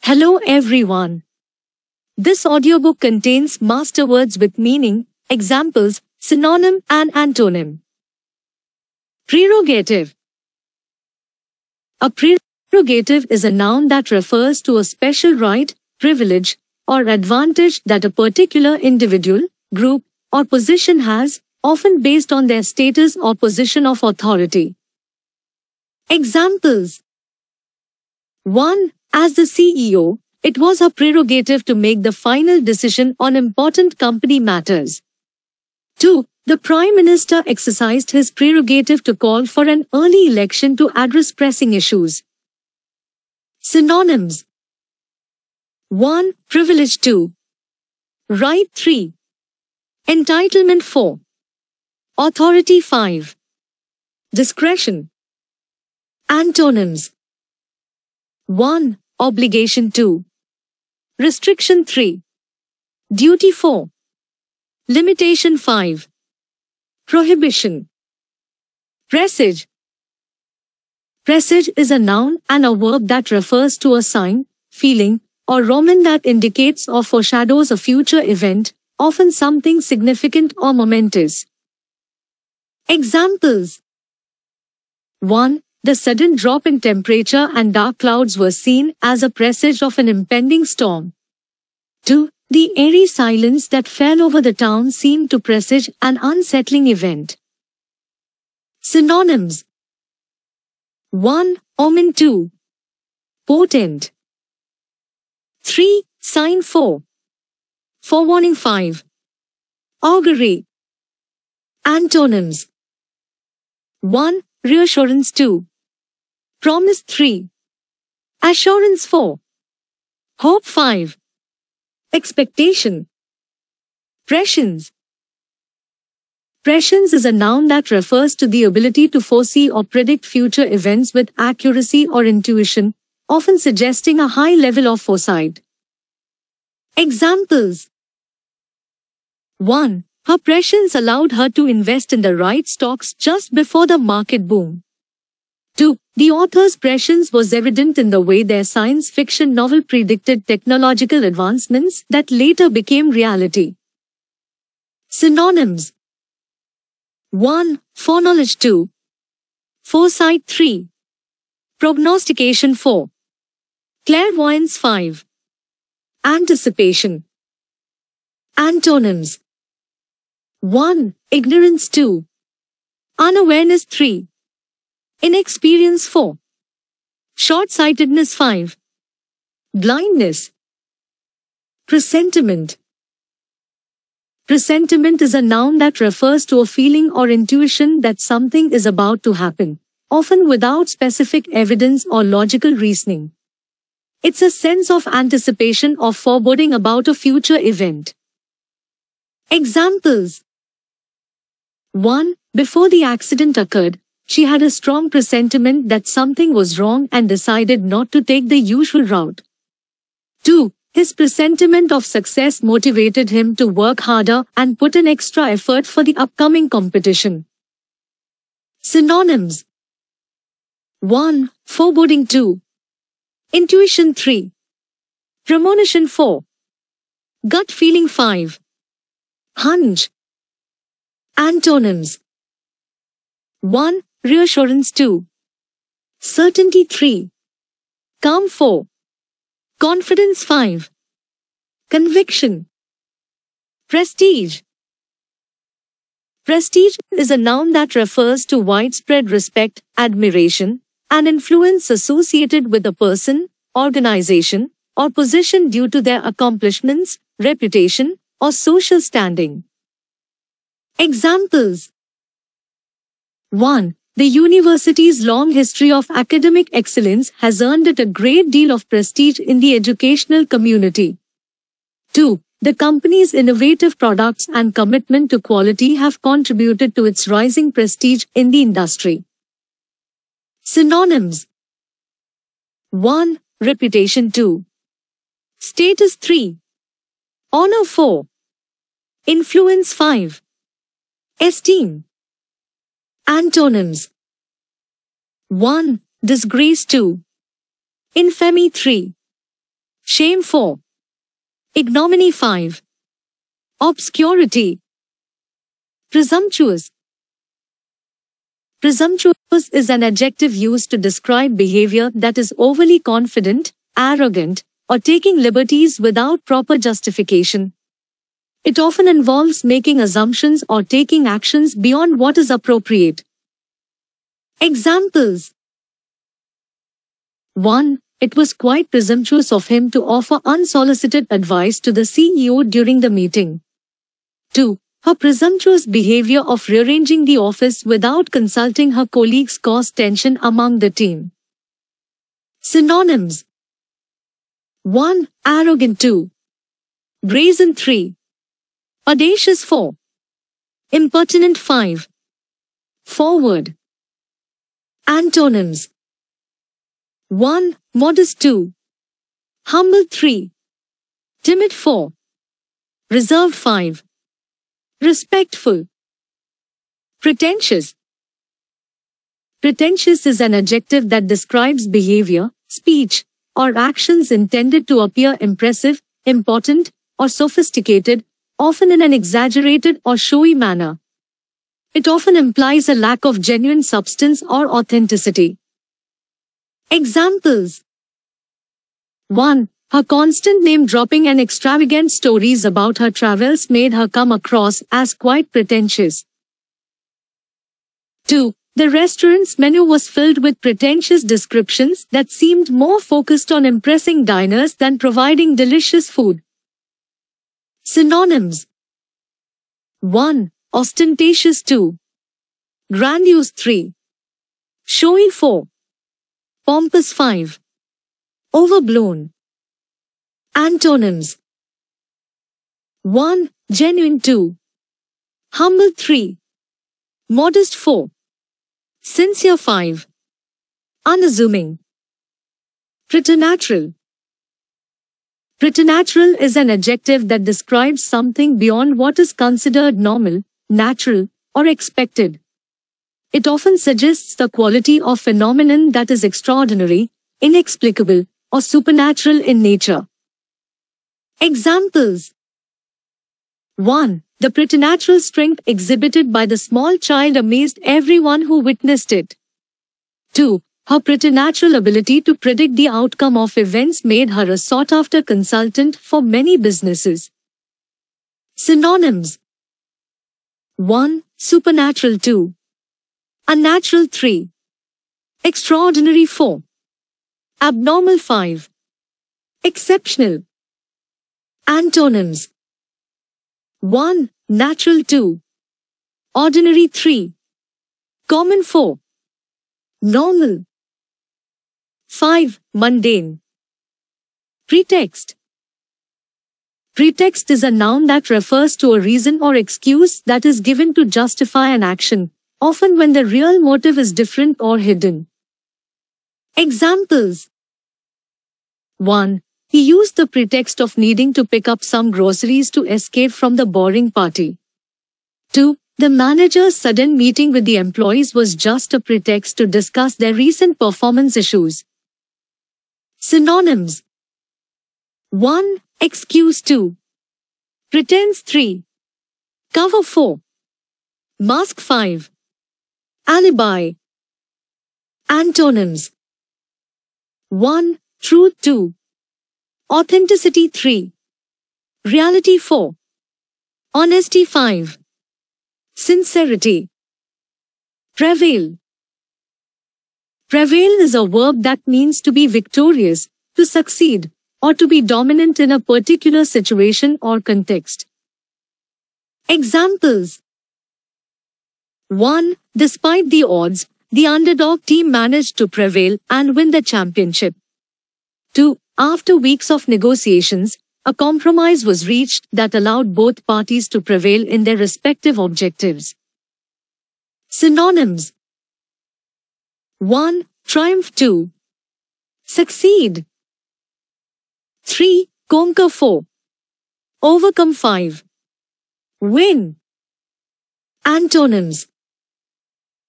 Hello everyone. This audiobook contains master words with meaning, examples, synonym and antonym. Prerogative. A prerogative is a noun that refers to a special right, privilege, or advantage that a particular individual, group, or position has, often based on their status or position of authority. Examples. 1. As the CEO, it was her prerogative to make the final decision on important company matters. 2. The Prime Minister exercised his prerogative to call for an early election to address pressing issues. Synonyms. 1. Privilege. 2. Right. 3. Entitlement. 4. Authority. 5. Discretion. Antonyms. 1. Obligation. 2. Restriction. 3. Duty. 4. Limitation. 5. Prohibition. Presage. Presage is a noun and a verb that refers to a sign, feeling, or omen that indicates or foreshadows a future event, often something significant or momentous. Examples. 1. The sudden drop in temperature and dark clouds were seen as a presage of an impending storm. 2. The eerie silence that fell over the town seemed to presage an unsettling event. Synonyms. 1. Omen. 2. Portent. 3. Sign. 4. Forewarning. 5. Augury. Antonyms. 1. Reassurance. 2. Promise. 3. Assurance. 4. Hope. 5. Expectation. Prescience. Prescience is a noun that refers to the ability to foresee or predict future events with accuracy or intuition, often suggesting a high level of foresight. Examples. 1. Her prescience allowed her to invest in the right stocks just before the market boom. 2. The author's prescience was evident in the way their science fiction novel predicted technological advancements that later became reality. Synonyms. 1. Foreknowledge. 2. Foresight. 3. Prognostication. 4. Clairvoyance. 5. Anticipation. Antonyms. 1. Ignorance. 2. Unawareness. 3. Inexperience. 4. Short-sightedness. 5. Blindness. Presentiment. Presentiment is a noun that refers to a feeling or intuition that something is about to happen, often without specific evidence or logical reasoning. It's a sense of anticipation or foreboding about a future event. Examples. 1. Before the accident occurred, she had a strong presentiment that something was wrong and decided not to take the usual route. 2. His presentiment of success motivated him to work harder and put in extra effort for the upcoming competition. Synonyms. 1. Foreboding. 2. Intuition. 3. Premonition. 4. Gut feeling. 5. Hunch. Antonyms. 1. Reassurance. 2. Certainty. 3. Calm. 4. Confidence. 5. Conviction. Prestige. Prestige is a noun that refers to widespread respect, admiration, and influence associated with a person, organization, or position due to their accomplishments, reputation, or social standing. Examples. 1. The university's long history of academic excellence has earned it a great deal of prestige in the educational community. 2. The company's innovative products and commitment to quality have contributed to its rising prestige in the industry. Synonyms. 1. Reputation. 2. Status. 3. Honor. 4. Influence. 5. Esteem. Antonyms. 1. Disgrace. 2. Infamy. 3. Shame 4. Ignominy 5. Obscurity. Presumptuous. Presumptuous is an adjective used to describe behavior that is overly confident, arrogant, or taking liberties without proper justification. It often involves making assumptions or taking actions beyond what is appropriate. Examples. 1. It was quite presumptuous of him to offer unsolicited advice to the CEO during the meeting. 2. Her presumptuous behavior of rearranging the office without consulting her colleagues caused tension among the team. Synonyms. 1. Arrogant 2. Brazen 3. Audacious 4. Impertinent 5. Forward. Antonyms. 1. Modest 2. Humble 3. Timid 4. Reserved 5. Respectful. Pretentious. Pretentious is an adjective that describes behavior, speech, or actions intended to appear impressive, important, or sophisticated, often in an exaggerated or showy manner. It often implies a lack of genuine substance or authenticity. Examples. 1. Her constant name-dropping and extravagant stories about her travels made her come across as quite pretentious. 2. The restaurant's menu was filled with pretentious descriptions that seemed more focused on impressing diners than providing delicious food. Synonyms. 1. Ostentatious 2. Grandiose 3. Showy 4. Pompous 5. Overblown. Antonyms. 1. Genuine 2. Humble 3. Modest 4. Sincere 5. Unassuming. Preternatural. Preternatural is an adjective that describes something beyond what is considered normal, natural, or expected. It often suggests the quality of phenomenon that is extraordinary, inexplicable, or supernatural in nature. Examples. 1. The preternatural strength exhibited by the small child amazed everyone who witnessed it. 2. Her preternatural ability to predict the outcome of events made her a sought-after consultant for many businesses. Synonyms. 1. Supernatural 2. Unnatural 3. Extraordinary 4. Abnormal 5. Exceptional. Antonyms. 1. Natural 2. Ordinary 3. Common 4. Normal. 5. Mundane. Pretext. Pretext is a noun that refers to a reason or excuse that is given to justify an action, often when the real motive is different or hidden. Examples. 1. He used the pretext of needing to pick up some groceries to escape from the boring party. 2. The manager's sudden meeting with the employees was just a pretext to discuss their recent performance issues. Synonyms. 1. Excuse 2. Pretense 3. Cover 4. Mask 5. Alibi. Antonyms. 1. Truth 2. Authenticity 3. Reality 4. Honesty 5. Sincerity. Prevail. Prevail is a verb that means to be victorious, to succeed, or to be dominant in a particular situation or context. Examples. 1. Despite the odds, the underdog team managed to prevail and win the championship. 2. After weeks of negotiations, a compromise was reached that allowed both parties to prevail in their respective objectives. Synonyms. 1. Triumph 2. Succeed. 3. Conquer 4. Overcome 5. Win. Antonyms.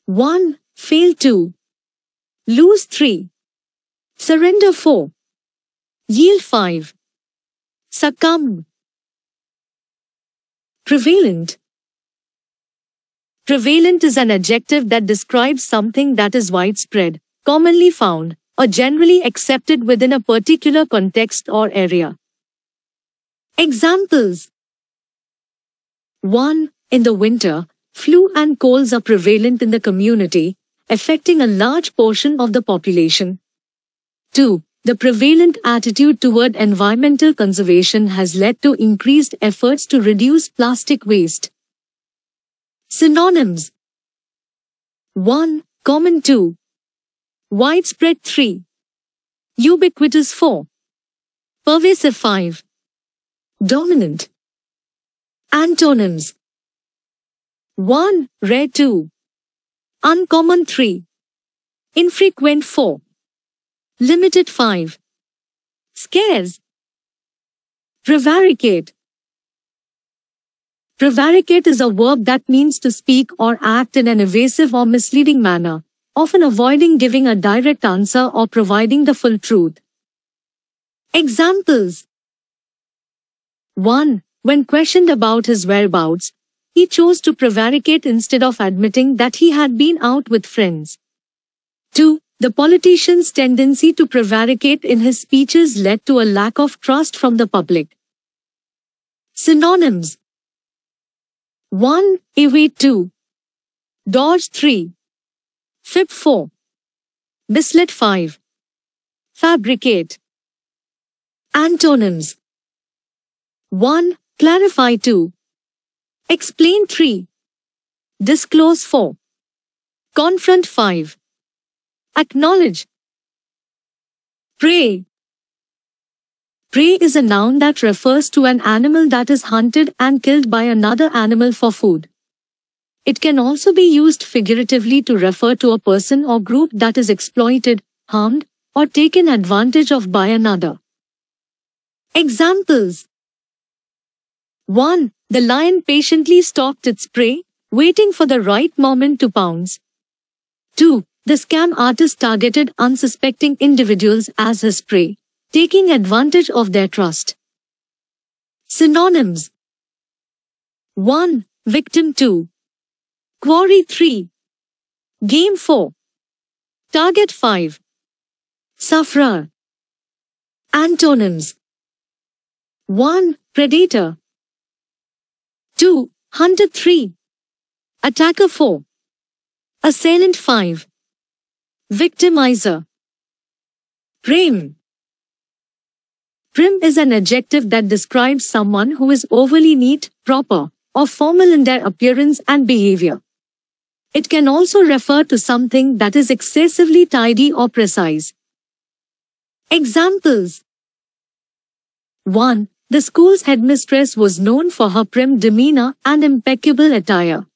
1. Fail 2. Lose 3. Surrender 4. Yield 5. Succumb. Prevalent. Prevalent is an adjective that describes something that is widespread, commonly found, or generally accepted within a particular context or area. Examples. 1. In the winter, flu and colds are prevalent in the community, affecting a large portion of the population. 2. The prevalent attitude toward environmental conservation has led to increased efforts to reduce plastic waste. Synonyms. 1. Common. 2. Widespread. 3. Ubiquitous. 4. Pervasive. 5. Dominant. Antonyms. 1. Rare. 2. Uncommon. 3. Infrequent. 4. Limited. 5. Scarce. Prevaricate. Prevaricate is a verb that means to speak or act in an evasive or misleading manner, often avoiding giving a direct answer or providing the full truth. Examples. 1. When questioned about his whereabouts, he chose to prevaricate instead of admitting that he had been out with friends. 2. The politician's tendency to prevaricate in his speeches led to a lack of trust from the public. Synonyms. 1. Evade. 2. Dodge. 3. Fib. 4. Mislead. 5. Fabricate. Antonyms. 1. Clarify. 2. Explain. 3. Disclose. 4. Confront. 5. Acknowledge. Prey. Prey is a noun that refers to an animal that is hunted and killed by another animal for food. It can also be used figuratively to refer to a person or group that is exploited, harmed, or taken advantage of by another. Examples. 1. The lion patiently stalked its prey, waiting for the right moment to pounce. 2. The scam artist targeted unsuspecting individuals as his prey, taking advantage of their trust. Synonyms. 1. Victim. 2. Quarry. 3. Game. 4. Target. 5. Sufferer. Antonyms. 1. Predator. 2. Hunter. 3. Attacker. 4. Assailant. 5. Victimizer. Prim. Prim is an adjective that describes someone who is overly neat, proper, or formal in their appearance and behavior. It can also refer to something that is excessively tidy or precise. Examples. 1. The school's headmistress was known for her prim demeanor and impeccable attire.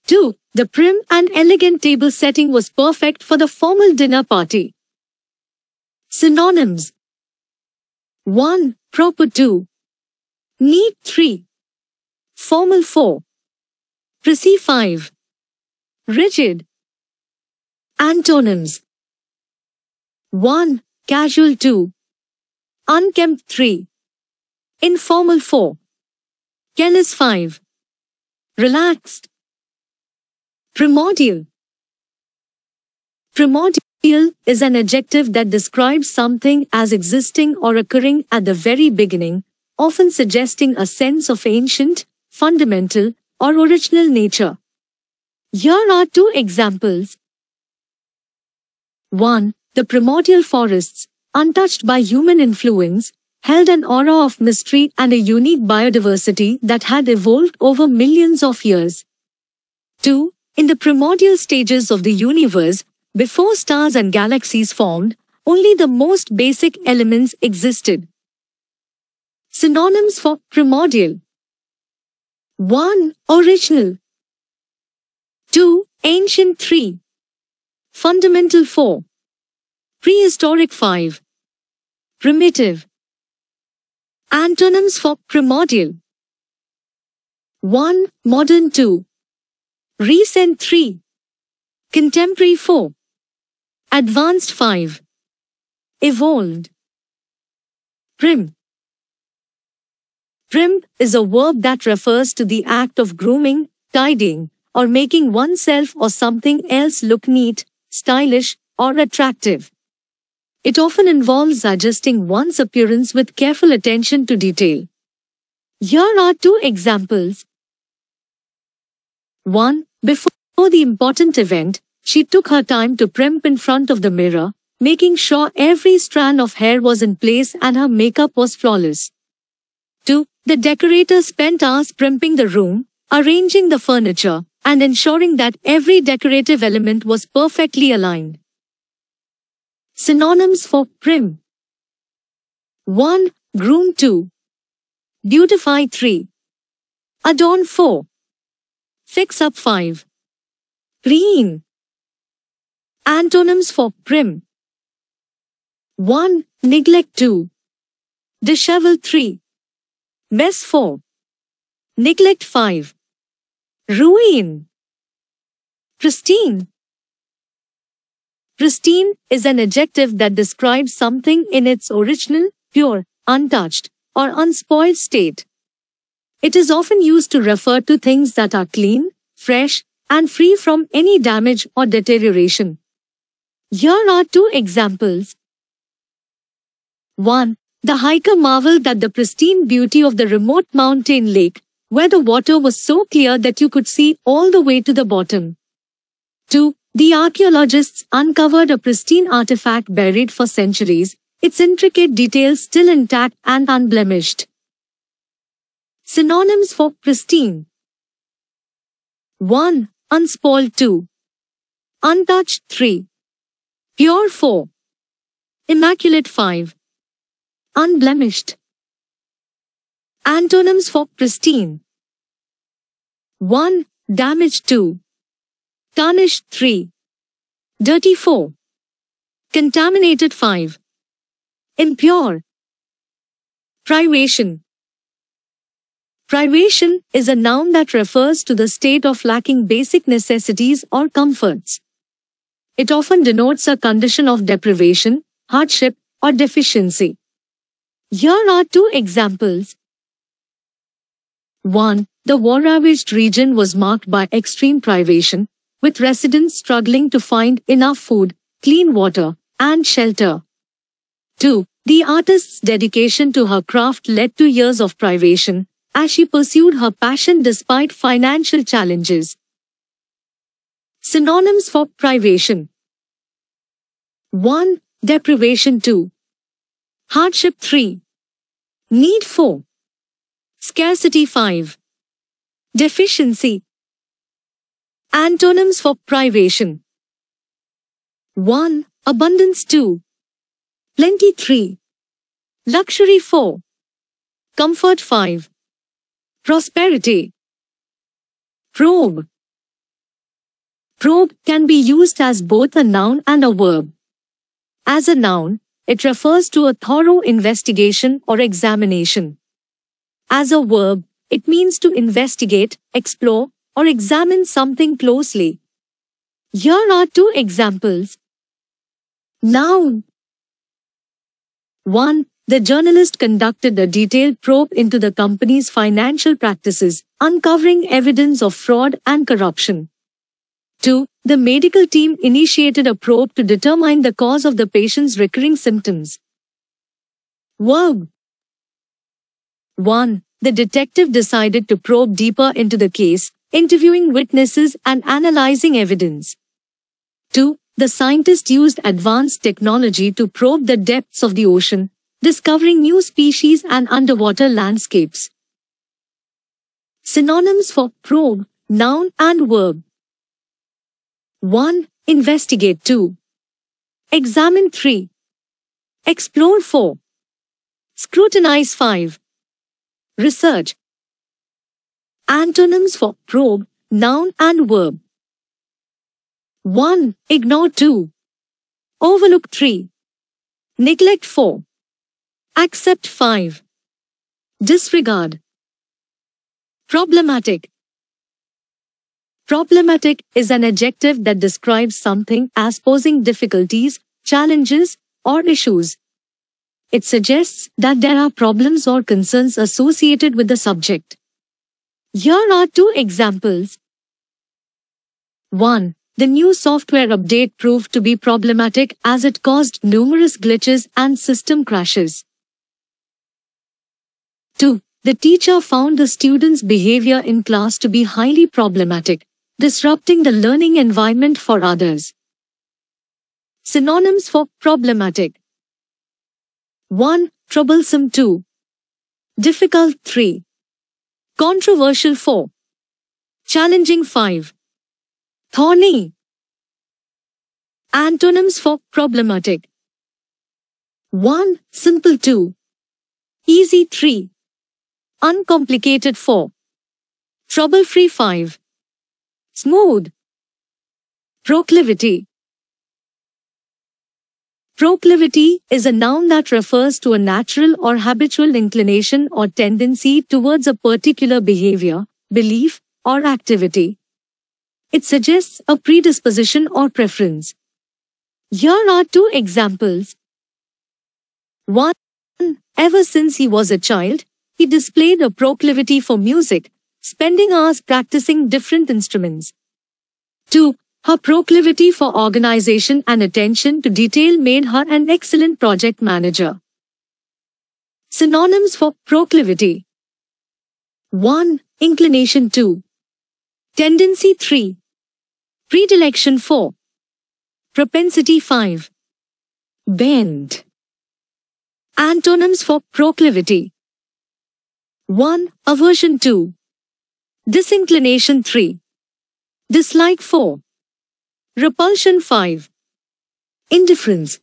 2. The prim and elegant table setting was perfect for the formal dinner party. Synonyms. 1. Proper. 2. Neat. 3. Formal. 4. Precise. 5. Rigid. Antonyms. 1. Casual. 2. Unkempt. 3. Informal. 4. Careless. 5. Relaxed. Primordial. Primordial is an adjective that describes something as existing or occurring at the very beginning, often suggesting a sense of ancient, fundamental, or original nature. Here are 2 examples. 1. The primordial forests, untouched by human influence, held an aura of mystery and a unique biodiversity that had evolved over millions of years. 2. In the primordial stages of the universe, before stars and galaxies formed, only the most basic elements existed. Synonyms for primordial. 1. Original. 2. Ancient. 3. Fundamental. 4. Prehistoric. 5. Primitive. Antonyms for primordial. 1. Modern. 2. Recent. 3. Contemporary. 4. Advanced. 5. Evolved. Prim. Primp is a verb that refers to the act of grooming, tidying, or making oneself or something else look neat, stylish, or attractive. It often involves adjusting one's appearance with careful attention to detail. Here are two examples. 1. Before the important event, she took her time to primp in front of the mirror, making sure every strand of hair was in place and her makeup was flawless. 2. The decorator spent hours primping the room, arranging the furniture, and ensuring that every decorative element was perfectly aligned. Synonyms for primp. 1. Groom. 2. Beautify. 3. Adorn. 4. Fix up. 5. Preen. Antonyms for primp. 1. Neglect. 2. Dishevel. 3. Mess. 4. Neglect. 5. Ruin. Pristine. Pristine is an adjective that describes something in its original, pure, untouched, or unspoiled state. It is often used to refer to things that are clean, fresh, and free from any damage or deterioration. Here are two examples. 1. The hiker marveled at the pristine beauty of the remote mountain lake, where the water was so clear that you could see all the way to the bottom. 2. The archaeologists uncovered a pristine artifact buried for centuries, its intricate details still intact and unblemished. Synonyms for pristine. 1. Unspoiled. 2. Untouched. 3. Pure. 4. Immaculate. 5. Unblemished. Antonyms for pristine. 1. Damaged. 2. Tarnished. 3. Dirty. 4. Contaminated. 5. Impure. Privation. Privation is a noun that refers to the state of lacking basic necessities or comforts. It often denotes a condition of deprivation, hardship, or deficiency. Here are two examples. 1. The war-ravaged region was marked by extreme privation, with residents struggling to find enough food, clean water, and shelter. 2. The artist's dedication to her craft led to years of privation, as she pursued her passion despite financial challenges. Synonyms for privation. 1. Deprivation. 2. Hardship. 3. Need. 4. Scarcity. 5. Deficiency. Antonyms for privation. 1. Abundance. 2. Plenty. 3. Luxury. 4. Comfort. 5. Prosperity. Probe. Probe can be used as both a noun and a verb. As a noun, it refers to a thorough investigation or examination. As a verb, it means to investigate, explore, or examine something closely. Here are two examples. Noun. 1. The journalist conducted a detailed probe into the company's financial practices, uncovering evidence of fraud and corruption. 2. The medical team initiated a probe to determine the cause of the patient's recurring symptoms. Verb. 1. The detective decided to probe deeper into the case, interviewing witnesses and analyzing evidence. 2. The scientist used advanced technology to probe the depths of the ocean, discovering new species and underwater landscapes. Synonyms for probe, noun and verb. 1. Investigate. 2. Examine. 3. Explore. 4. Scrutinize. 5. Research. Antonyms for probe, noun and verb. 1. Ignore. 2. Overlook. 3. Neglect. 4. Accept. 5. Disregard. Problematic. Problematic is an adjective that describes something as posing difficulties, challenges, or issues. It suggests that there are problems or concerns associated with the subject. Here are two examples. 1. The new software update proved to be problematic as it caused numerous glitches and system crashes. 2. The teacher found the student's behavior in class to be highly problematic, disrupting the learning environment for others. Synonyms for problematic. 1. Troublesome. 2. Difficult. 3. Controversial. 4. Challenging. 5. Thorny. Antonyms for problematic. 1. Simple. 2. Easy. 3. Uncomplicated. 4. Trouble-free. 5. Smooth. Proclivity. Proclivity is a noun that refers to a natural or habitual inclination or tendency towards a particular behavior, belief, or activity. It suggests a predisposition or preference. Here are two examples. 1. Ever since he was a child, he displayed a proclivity for music, spending hours practicing different instruments. 2. Her proclivity for organization and attention to detail made her an excellent project manager. Synonyms for proclivity. 1. Inclination. 2. Tendency. 3. Predilection. 4. Propensity. 5. Bend. Antonyms for proclivity. 1. Aversion. 2. Disinclination. 3. Dislike. 4. Repulsion. 5. Indifference.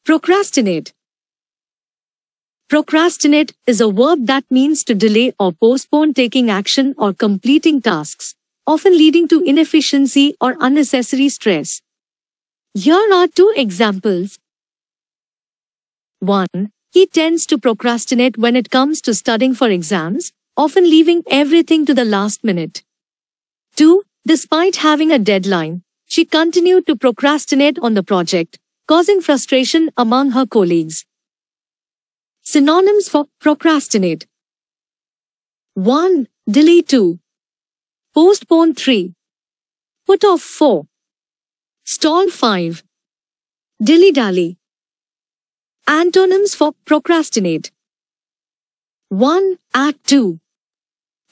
Procrastinate. Procrastinate is a verb that means to delay or postpone taking action or completing tasks, often leading to inefficiency or unnecessary stress. Here are two examples. 1. He tends to procrastinate when it comes to studying for exams, often leaving everything to the last minute. 2. Despite having a deadline, she continued to procrastinate on the project, causing frustration among her colleagues. Synonyms for procrastinate. 1. Delay. 2. Postpone. 3. Put off. 4. Stall. 5. Dilly-dally. Antonyms for procrastinate. 1. Act. 2.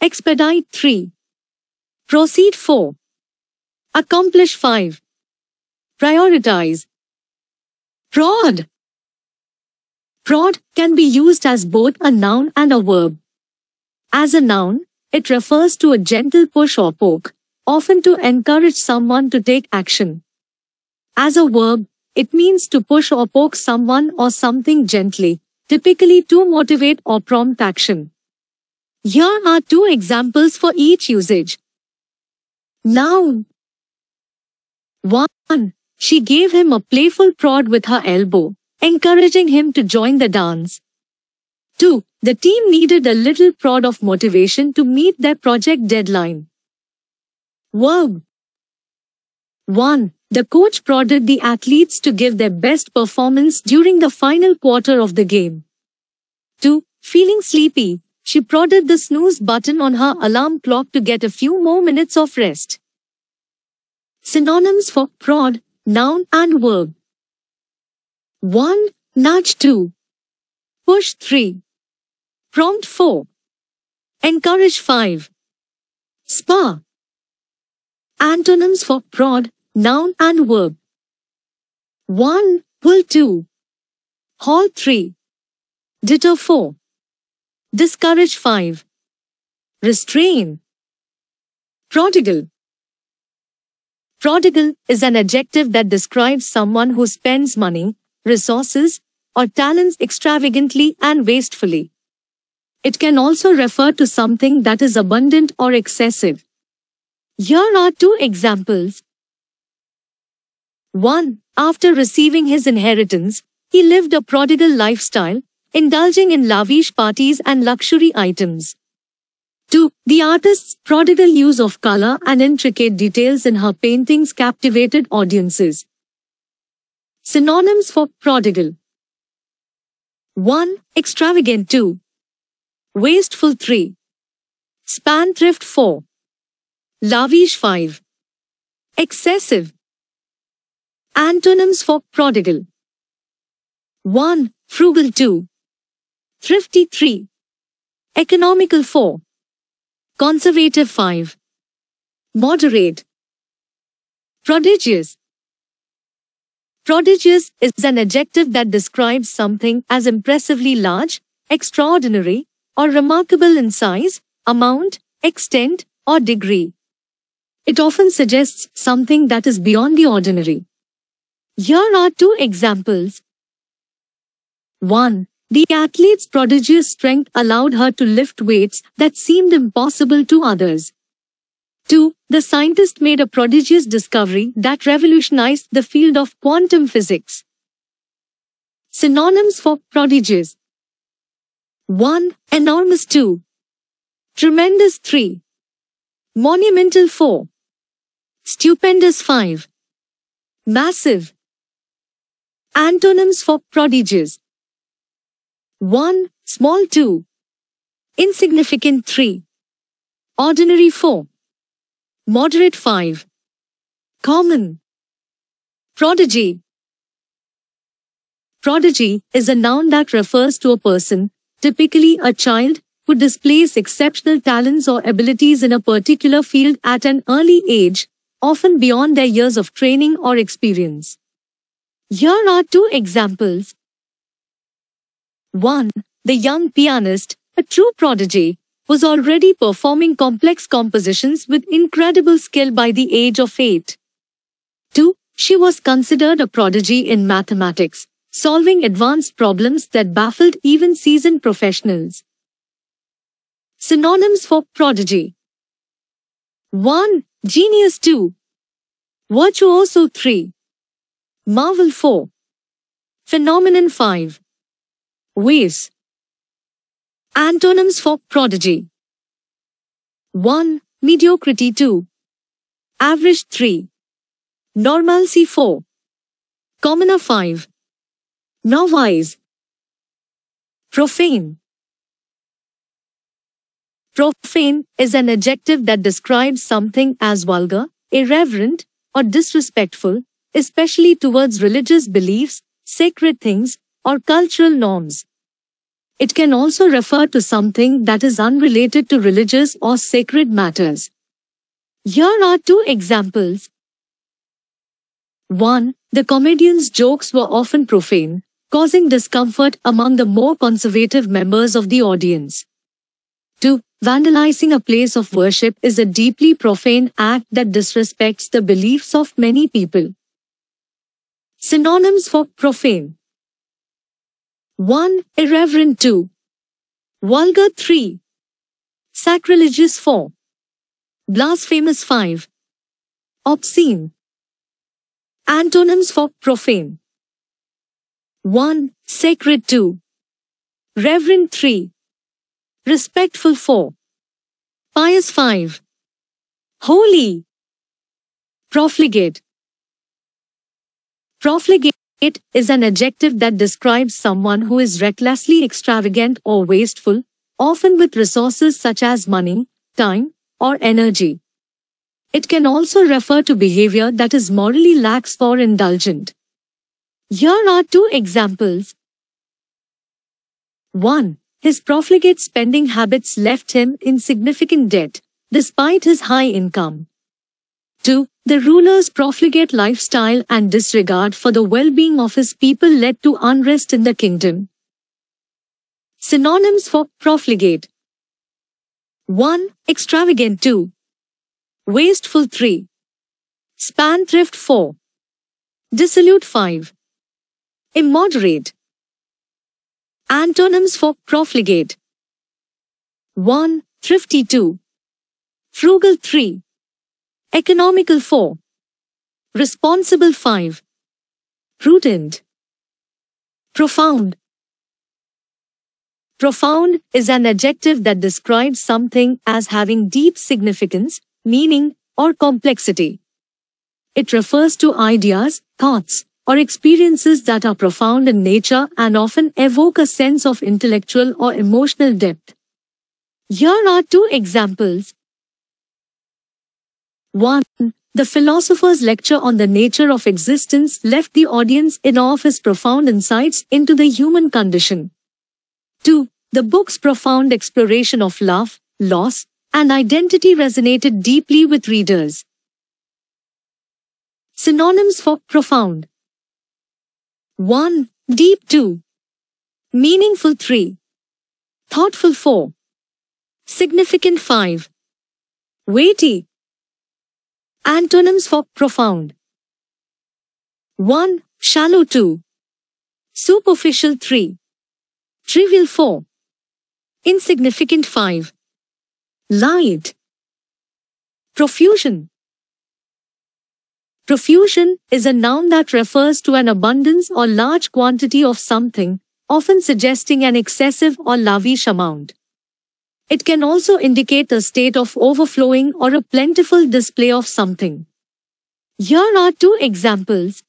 Expedite. 3. Proceed. 4. Accomplish. 5. Prioritize. Prod. Prod can be used as both a noun and a verb. As a noun, it refers to a gentle push or poke, often to encourage someone to take action. As a verb, it means to push or poke someone or something gently, typically to motivate or prompt action. Here are two examples for each usage. Noun. 1. She gave him a playful prod with her elbow, encouraging him to join the dance. 2. The team needed a little prod of motivation to meet their project deadline. Verb. 1. The coach prodded the athletes to give their best performance during the final quarter of the game. 2. Feeling sleepy, she prodded the snooze button on her alarm clock to get a few more minutes of rest. Synonyms for prod, noun and verb. 1. Nudge. 2. Push. 3. Prompt. 4. Encourage. 5. Spur. Antonyms for prod, noun and verb. 1. Pull. 2. Haul. 3. Deter. 4. Discourage. 5. Restrain. Prodigal. Prodigal is an adjective that describes someone who spends money, resources, or talents extravagantly and wastefully. It can also refer to something that is abundant or excessive. Here are two examples. 1. After receiving his inheritance, he lived a prodigal lifestyle, indulging in lavish parties and luxury items. 2. The artist's prodigal use of color and intricate details in her paintings captivated audiences. Synonyms for prodigal. 1. Extravagant. 2. Wasteful. 3. Spendthrift. 4. Lavish. 5. Excessive. Antonyms for prodigal. 1. Frugal. 2. Thrifty. 3. Economical. 4. Conservative. 5. Moderate. Prodigious. Prodigious is an adjective that describes something as impressively large, extraordinary, or remarkable in size, amount, extent, or degree. It often suggests something that is beyond the ordinary. Here are 2 examples. 1. The athlete's prodigious strength allowed her to lift weights that seemed impossible to others. 2. The scientist made a prodigious discovery that revolutionized the field of quantum physics. Synonyms for prodigious. 1. Enormous. 2. Tremendous. 3. Monumental. 4. Stupendous. 5. Massive. Antonyms for prodigious. 1. Small. 2. Insignificant. 3. Ordinary. 4. Moderate. 5. Common. Prodigy. Prodigy is a noun that refers to a person, typically a child, who displays exceptional talents or abilities in a particular field at an early age, often beyond their years of training or experience. Here are 2 examples. 1. The young pianist, a true prodigy, was already performing complex compositions with incredible skill by the age of 8. 2. She was considered a prodigy in mathematics, solving advanced problems that baffled even seasoned professionals. Synonyms for prodigy. 1. Genius. 2. Virtuoso. 3. Marvel. 4. Phenomenon. 5. Ways. Antonyms for prodigy. 1. Mediocrity. 2. Average. 3. Normalcy. 4. Commoner. 5. Novice. Profane. Profane is an adjective that describes something as vulgar, irreverent, or disrespectful, especially towards religious beliefs, sacred things, or cultural norms. It can also refer to something that is unrelated to religious or sacred matters. Here are 2 examples. 1. The comedian's jokes were often profane, causing discomfort among the more conservative members of the audience. 2. Vandalizing a place of worship is a deeply profane act that disrespects the beliefs of many people. Synonyms for profane. 1. Irreverent. 2. Vulgar. 3. Sacrilegious. 4. Blasphemous. 5. Obscene. Antonyms for profane. 1. Sacred. 2. Reverent. 3. Respectful. 4. Pious. 5. Holy. Profligate. Profligate is an adjective that describes someone who is recklessly extravagant or wasteful, often with resources such as money, time, or energy. It can also refer to behavior that is morally lax or indulgent. Here are 2 examples. 1. His profligate spending habits left him in significant debt, despite his high income. 2. The ruler's profligate lifestyle and disregard for the well-being of his people led to unrest in the kingdom. Synonyms for profligate. 1. Extravagant. 2. Wasteful. 3. Spendthrift. 4. Dissolute. 5. Immoderate. Antonyms for profligate. 1. Thrifty. 2. Frugal. 3. Economical. 4. Responsible. 5. Prudent. Profound. Profound is an adjective that describes something as having deep significance, meaning, or complexity. It refers to ideas, thoughts, or experiences that are profound in nature and often evoke a sense of intellectual or emotional depth. Here are two examples. 1. The philosopher's lecture on the nature of existence left the audience in awe of his profound insights into the human condition. 2. The book's profound exploration of love, loss, and identity resonated deeply with readers. Synonyms for profound. 1. Deep. 2. Meaningful. 3. Thoughtful. 4. Significant. 5. Weighty. Antonyms for profound. 1. Shallow. 2. Superficial. 3. Trivial. 4. Insignificant. 5. Light. Profusion. Profusion is a noun that refers to an abundance or large quantity of something, often suggesting an excessive or lavish amount. It can also indicate a state of overflowing or a plentiful display of something. Here are two examples.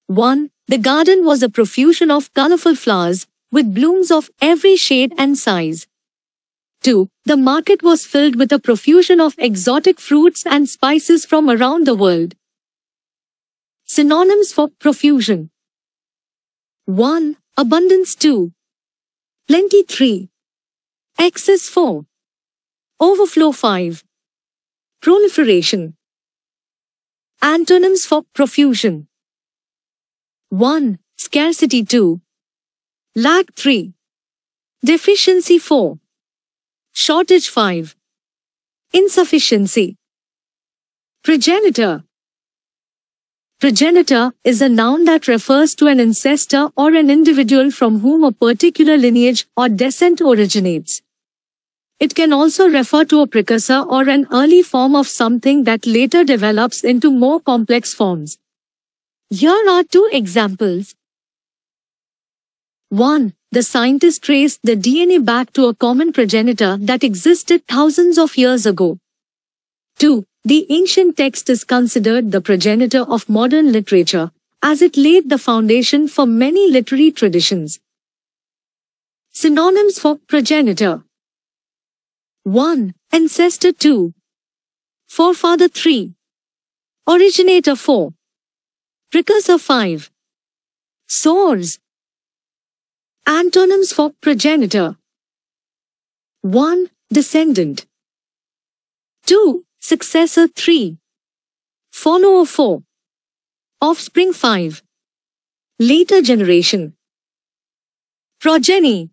1. The garden was a profusion of colorful flowers, with blooms of every shade and size. 2. The market was filled with a profusion of exotic fruits and spices from around the world. Synonyms for profusion. 1. Abundance. 2. Plenty. 3. Excess. 4. Overflow. 5. Proliferation. Antonyms for profusion. 1. Scarcity. 2. Lack. 3. Deficiency. 4. Shortage. 5. Insufficiency. Progenitor. Progenitor is a noun that refers to an ancestor or an individual from whom a particular lineage or descent originates. It can also refer to a precursor or an early form of something that later develops into more complex forms. Here are two examples. 1. The scientists traced the DNA back to a common progenitor that existed thousands of years ago. 2. The ancient text is considered the progenitor of modern literature, as it laid the foundation for many literary traditions. Synonyms for progenitor. 1. Ancestor. 2. Forefather. 3. Originator. 4. Precursor. 5. Source. Antonyms for progenitor. 1. Descendant. 2. Successor. 3. Follower. 4. Offspring. 5. Later generation. Progeny.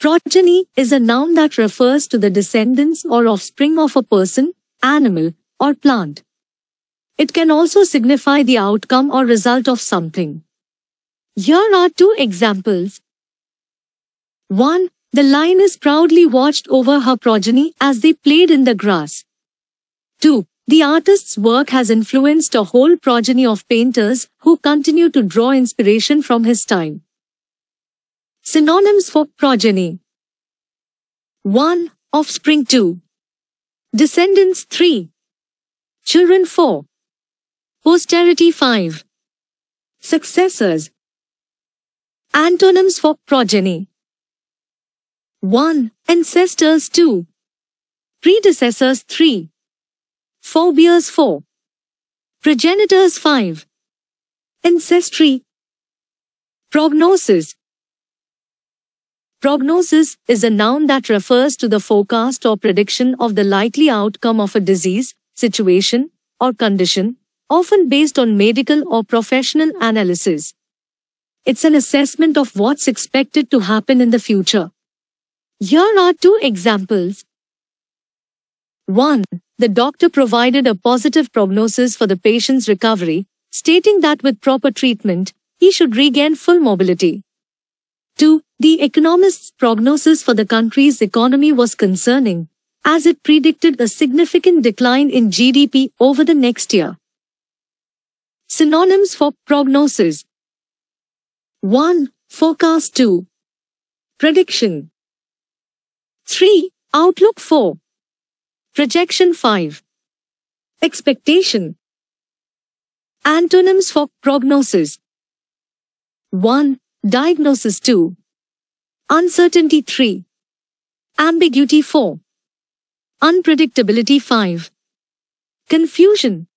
Progeny is a noun that refers to the descendants or offspring of a person, animal, or plant. It can also signify the outcome or result of something. Here are two examples. 1. The lioness proudly watched over her progeny as they played in the grass. 2. The artist's work has influenced a whole progeny of painters who continue to draw inspiration from his time. Synonyms for progeny. 1. Offspring. 2. Descendants. 3. Children. 4. Posterity. 5. Successors. Antonyms for progeny. 1. Ancestors. 2. Predecessors. 3. Forebears. 4. Progenitors. 5. Ancestry. Prognosis. Prognosis is a noun that refers to the forecast or prediction of the likely outcome of a disease, situation, or condition, often based on medical or professional analysis. It's an assessment of what's expected to happen in the future. Here are two examples. 1. The doctor provided a positive prognosis for the patient's recovery, stating that with proper treatment, he should regain full mobility. 2. The economist's prognosis for the country's economy was concerning, as it predicted a significant decline in GDP over the next year. Synonyms for prognosis. 1. Forecast. 2. Prediction. 3. Outlook. 4. Projection. 5. Expectation. Antonyms for prognosis. 1. Diagnosis. 2. Uncertainty. 3. Ambiguity. 4. Unpredictability. 5. Confusion.